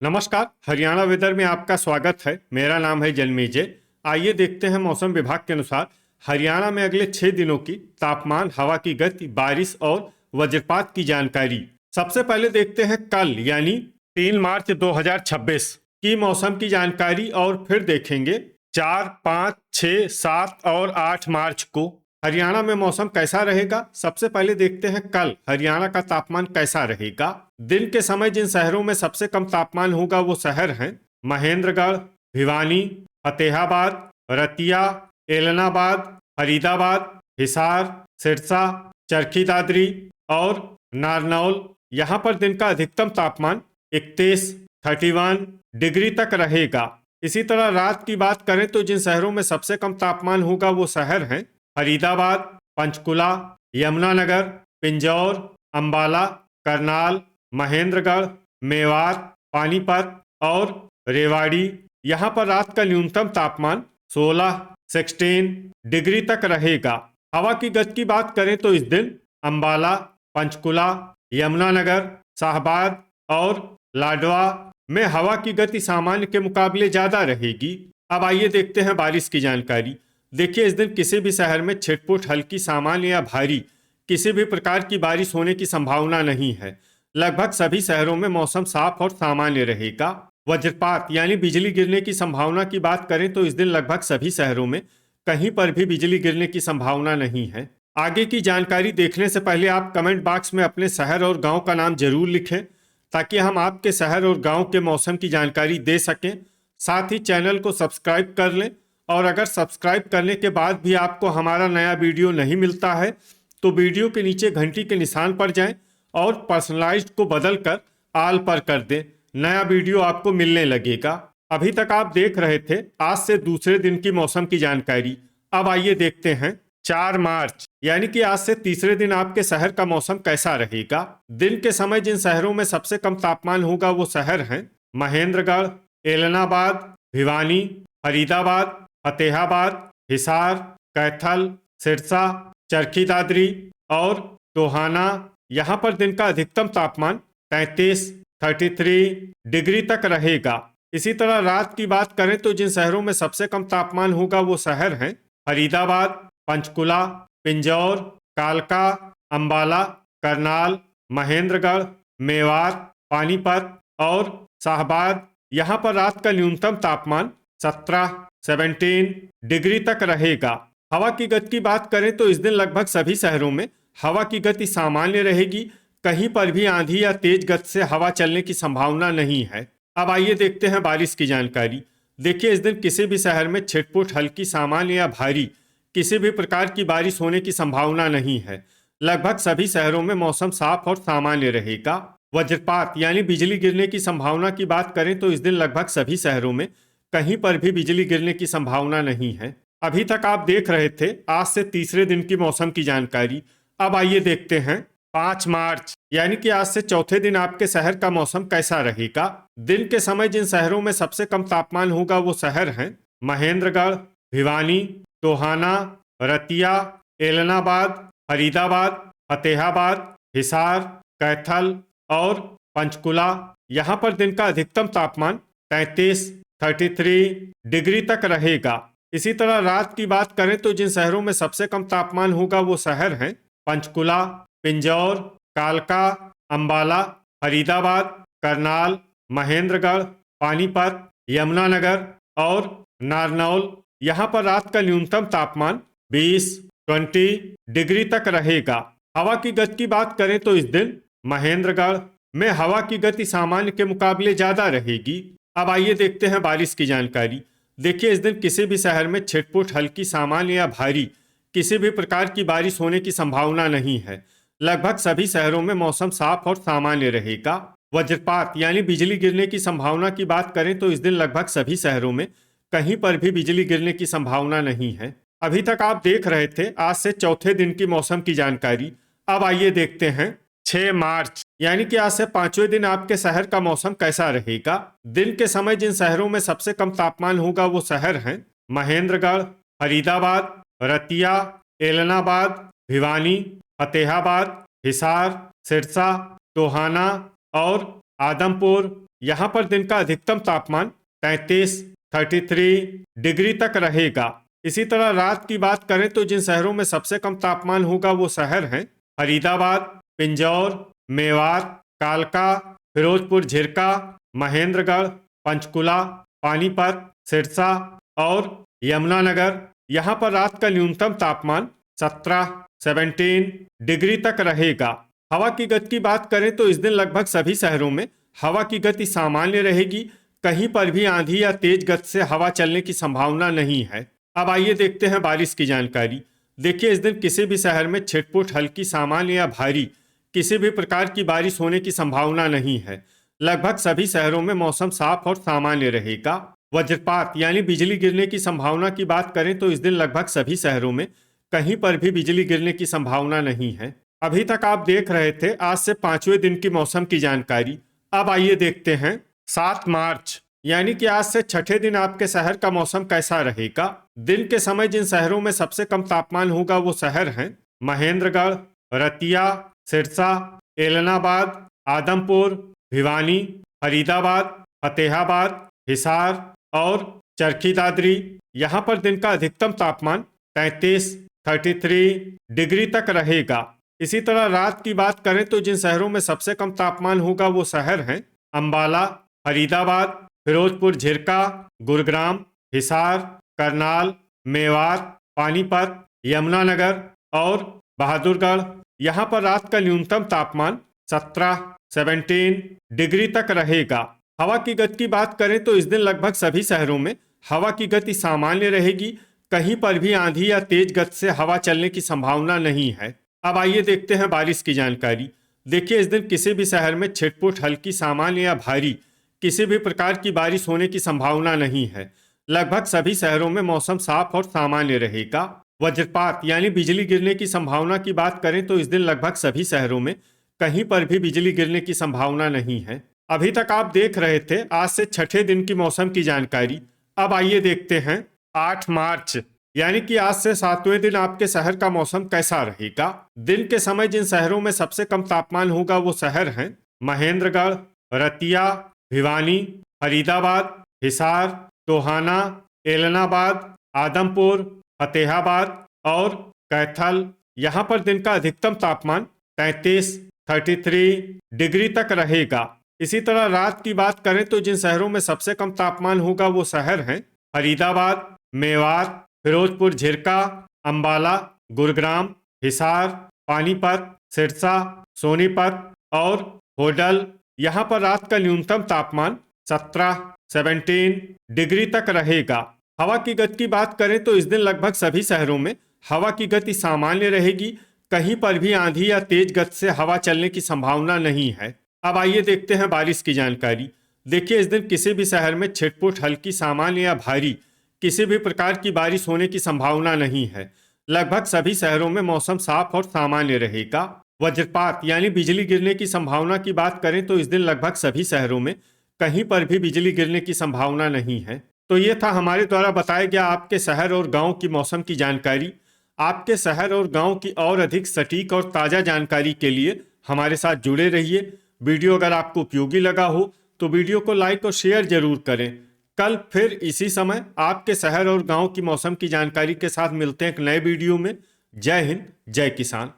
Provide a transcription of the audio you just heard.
नमस्कार। हरियाणा वेदर में आपका स्वागत है। मेरा नाम है जन्मेजय। आइए देखते हैं मौसम विभाग के अनुसार हरियाणा में अगले 6 दिनों की तापमान, हवा की गति, बारिश और वज्रपात की जानकारी। सबसे पहले देखते हैं कल यानी 3 मार्च 2026 की मौसम की जानकारी और फिर देखेंगे 4, 5, 6, 7 और 8 मार्च को हरियाणा में मौसम कैसा रहेगा। सबसे पहले देखते हैं कल हरियाणा का तापमान कैसा रहेगा। दिन के समय जिन शहरों में सबसे कम तापमान होगा वो शहर हैं महेंद्रगढ़, भिवानी, फतेहाबाद, रतिया, एलनाबाद, फरीदाबाद, हिसार, सिरसा, चरखी दादरी और नारनौल। यहाँ पर दिन का अधिकतम तापमान 31 डिग्री तक रहेगा। इसी तरह रात की बात करें तो जिन शहरों में सबसे कम तापमान होगा वो शहर हैं फरीदाबाद, पंचकुला, यमुनानगर, पिंजौर, अंबाला, करनाल, महेंद्रगढ़, मेवात, पानीपत और रेवाड़ी। यहाँ पर रात का न्यूनतम तापमान 16 डिग्री तक रहेगा। हवा की गति की बात करें तो इस दिन अंबाला, पंचकुला, यमुनानगर, शाहबाद और लाडवा में हवा की गति सामान्य के मुकाबले ज्यादा रहेगी। अब आइए देखते हैं बारिश की जानकारी। देखिए, इस दिन किसी भी शहर में छिटपुट, हल्की, सामान्य या भारी किसी भी प्रकार की बारिश होने की संभावना नहीं है। लगभग सभी शहरों में मौसम साफ और सामान्य रहेगा। वज्रपात यानी बिजली गिरने की संभावना की बात करें तो इस दिन लगभग सभी शहरों में कहीं पर भी बिजली गिरने की संभावना नहीं है। आगे की जानकारी देखने से पहले आप कमेंट बॉक्स में अपने शहर और गांव का नाम जरूर लिखें ताकि हम आपके शहर और गांव के मौसम की जानकारी दे सकें। साथ ही चैनल को सब्सक्राइब कर लें और अगर सब्सक्राइब करने के बाद भी आपको हमारा नया वीडियो नहीं मिलता है तो वीडियो के नीचे घंटी के निशान पर जाएं और पर्सनलाइज्ड को बदलकर आल पर कर दें। नया वीडियो आपको मिलने लगेगा। अभी तक आप देख रहे थे आज से दूसरे दिन की मौसम की जानकारी। अब आइए देखते हैं 4 मार्च यानी कि आज से तीसरे दिन आपके शहर का मौसम कैसा रहेगा। दिन के समय जिन शहरों में सबसे कम तापमान होगा वो शहर हैं महेंद्रगढ़, एलनाबाद, भिवानी, फरीदाबाद, फतेहाबाद, हिसार, कैथल, सिरसा, चरखी दादरी और टोहाना। यहाँ पर दिन का अधिकतम तापमान 33 डिग्री तक रहेगा। इसी तरह रात की बात करें तो जिन शहरों में सबसे कम तापमान होगा वो शहर हैं फरीदाबाद, पंचकुला, पिंजौर, कालका, अंबाला, करनाल, महेंद्रगढ़, मेवात, पानीपत और शाहबाद। यहाँ पर रात का न्यूनतम तापमान 17 डिग्री तक रहेगा। हवा की गति की बात करें तो इस दिन लगभग सभी शहरों में हवा की गति सामान्य रहेगी। कहीं पर भी आंधी या तेज गति से हवा चलने की संभावना नहीं है। अब आइए देखते हैं बारिश की जानकारी। देखिए, इस दिन किसी भी शहर में छिटपुट, हल्की, सामान्य या भारी किसी भी प्रकार की बारिश होने की संभावना नहीं है। लगभग सभी शहरों में मौसम साफ और सामान्य रहेगा। वज्रपात यानी बिजली गिरने की संभावना की बात करें तो इस दिन लगभग सभी शहरों में कहीं पर भी बिजली गिरने की संभावना नहीं है। अभी तक आप देख रहे थे आज से तीसरे दिन की मौसम की जानकारी। अब आइए देखते हैं 5 मार्च यानी कि आज से चौथे दिन आपके शहर का मौसम कैसा रहेगा। दिन के समय जिन शहरों में सबसे कम तापमान होगा वो शहर हैं महेंद्रगढ़, भिवानी, टोहाना, रतिया, एलनाबाद, फरीदाबाद, फतेहाबाद, हिसार, कैथल और पंचकुला। यहाँ पर दिन का अधिकतम तापमान 33 डिग्री तक रहेगा। इसी तरह रात की बात करें तो जिन शहरों में सबसे कम तापमान होगा वो शहर हैं पंचकुला, पिंजौर, कालका, अंबाला, फरीदाबाद, करनाल, महेंद्रगढ़, पानीपत, यमुनानगर और नारनौल। यहाँ पर रात का न्यूनतम तापमान 20 डिग्री तक रहेगा। हवा की गति की बात करें तो इस दिन महेंद्रगढ़ में हवा की गति सामान्य के मुकाबले ज्यादा रहेगी। अब आइए देखते हैं बारिश की जानकारी। देखिए, इस दिन किसी भी शहर में छिटपुट, हल्की, सामान्य या भारी किसी भी प्रकार की बारिश होने की संभावना नहीं है। लगभग सभी शहरों में मौसम साफ और सामान्य रहेगा। वज्रपात यानी बिजली गिरने की संभावना की बात करें तो इस दिन लगभग सभी शहरों में कहीं पर भी बिजली गिरने की संभावना नहीं है। अभी तक आप देख रहे थे आज से चौथे दिन की मौसम की जानकारी। अब आइए देखते हैं 6 मार्च यानी कि आज से पांचवें दिन आपके शहर का मौसम कैसा रहेगा। दिन के समय जिन शहरों में सबसे कम तापमान होगा वो शहर हैं महेंद्रगढ़, फरीदाबाद, रतिया, एलनाबाद, भिवानी, फतेहाबाद, हिसार, सिरसा, टोहाना और आदमपुर। यहाँ पर दिन का अधिकतम तापमान 33 डिग्री तक रहेगा। इसी तरह रात की बात करें तो जिन शहरों में सबसे कम तापमान होगा वो शहर हैं फरीदाबाद, पिंजौर, मेवात, कालका, फिरोजपुर झिरका, महेंद्रगढ़, पंचकुला, पानीपत, सिरसा और यमुनानगर। यहाँ पर रात का न्यूनतम तापमान 17 डिग्री तक रहेगा। हवा की गति की बात करें तो इस दिन लगभग सभी शहरों में हवा की गति सामान्य रहेगी। कहीं पर भी आंधी या तेज गति से हवा चलने की संभावना नहीं है। अब आइए देखते हैं बारिश की जानकारी। देखिए, इस दिन किसी भी शहर में छिटपुट हल्की, सामान्य या भारी किसी भी प्रकार की बारिश होने की संभावना नहीं है। लगभग सभी शहरों में मौसम साफ और सामान्य रहेगा। वज्रपात यानी बिजली गिरने की संभावना की बात करें तो इस दिन लगभग सभी शहरों में कहीं पर भी बिजली गिरने की संभावना नहीं है। अभी तक आप देख रहे थे आज से 5वें दिन की मौसम की जानकारी। अब आइए देखते हैं 7 मार्च यानी कि आज से 6ठे दिन आपके शहर का मौसम कैसा रहेगा। दिन के समय जिन शहरों में सबसे कम तापमान होगा वो शहर हैं महेंद्रगढ़, रतिया, सिरसा, एलनाबाद, आदमपुर, भिवानी, फरीदाबाद, फतेहाबाद, हिसार और चरखी दादरी। यहाँ पर दिन का अधिकतम तापमान 33 डिग्री तक रहेगा। इसी तरह रात की बात करें तो जिन शहरों में सबसे कम तापमान होगा वो शहर हैं अंबाला, फरीदाबाद, फिरोजपुर झिरका, गुरुग्राम, हिसार, करनाल, मेवात, पानीपत, यमुनानगर और बहादुरगढ़। यहाँ पर रात का न्यूनतम तापमान 17 डिग्री तक रहेगा। हवा की गति की बात करें तो इस दिन लगभग सभी शहरों में हवा की गति सामान्य रहेगी। कहीं पर भी आंधी या तेज गति से हवा चलने की संभावना नहीं है। अब आइए देखते हैं बारिश की जानकारी। देखिए, इस दिन किसी भी शहर में छिटपुट हल्की, सामान्य या भारी किसी भी प्रकार की बारिश होने की संभावना नहीं है। लगभग सभी शहरों में मौसम साफ और सामान्य रहेगा। वज्रपात यानी बिजली गिरने की संभावना की बात करें तो इस दिन लगभग सभी शहरों में कहीं पर भी बिजली गिरने की संभावना नहीं है। अभी तक आप देख रहे थे आज से 6ठे दिन की मौसम की जानकारी। अब आइए देखते हैं 8 मार्च यानी कि आज से 7वें दिन आपके शहर का मौसम कैसा रहेगा। दिन के समय जिन शहरों में सबसे कम तापमान होगा वो शहर हैं महेंद्रगढ़, रतिया, भिवानी, फरीदाबाद, हिसार, टोहाना, एलनाबाद, आदमपुर, फतेहाबाद और कैथल। यहाँ पर दिन का अधिकतम तापमान 33 डिग्री तक रहेगा। इसी तरह रात की बात करें तो जिन शहरों में सबसे कम तापमान होगा वो शहर हैं फरीदाबाद, मेवात, फिरोजपुर झिरका, अंबाला, गुरुग्राम, हिसार, पानीपत, सिरसा, सोनीपत और होडल। यहाँ पर रात का न्यूनतम तापमान 17 डिग्री तक रहेगा। हवा की गति की बात करें तो इस दिन लगभग सभी शहरों में हवा की गति सामान्य रहेगी। कहीं पर भी आंधी या तेज गति से हवा चलने की संभावना नहीं है। अब आइए देखते हैं बारिश की जानकारी। देखिए, इस दिन किसी भी शहर में छिटपुट हल्की, सामान्य या भारी किसी भी प्रकार की बारिश होने की संभावना नहीं है। लगभग सभी शहरों में मौसम साफ और सामान्य रहेगा। वज्रपात यानी बिजली गिरने की संभावना की बात करें तो इस दिन लगभग सभी शहरों में कहीं पर भी बिजली गिरने की संभावना नहीं है। तो ये था हमारे द्वारा बताया गया आपके शहर और गांव की मौसम की जानकारी। आपके शहर और गांव की और अधिक सटीक और ताज़ा जानकारी के लिए हमारे साथ जुड़े रहिए। वीडियो अगर आपको उपयोगी लगा हो तो वीडियो को लाइक और शेयर जरूर करें। कल फिर इसी समय आपके शहर और गांव की मौसम की जानकारी के साथ मिलते हैं एक नए वीडियो में। जय हिंद, जय किसान।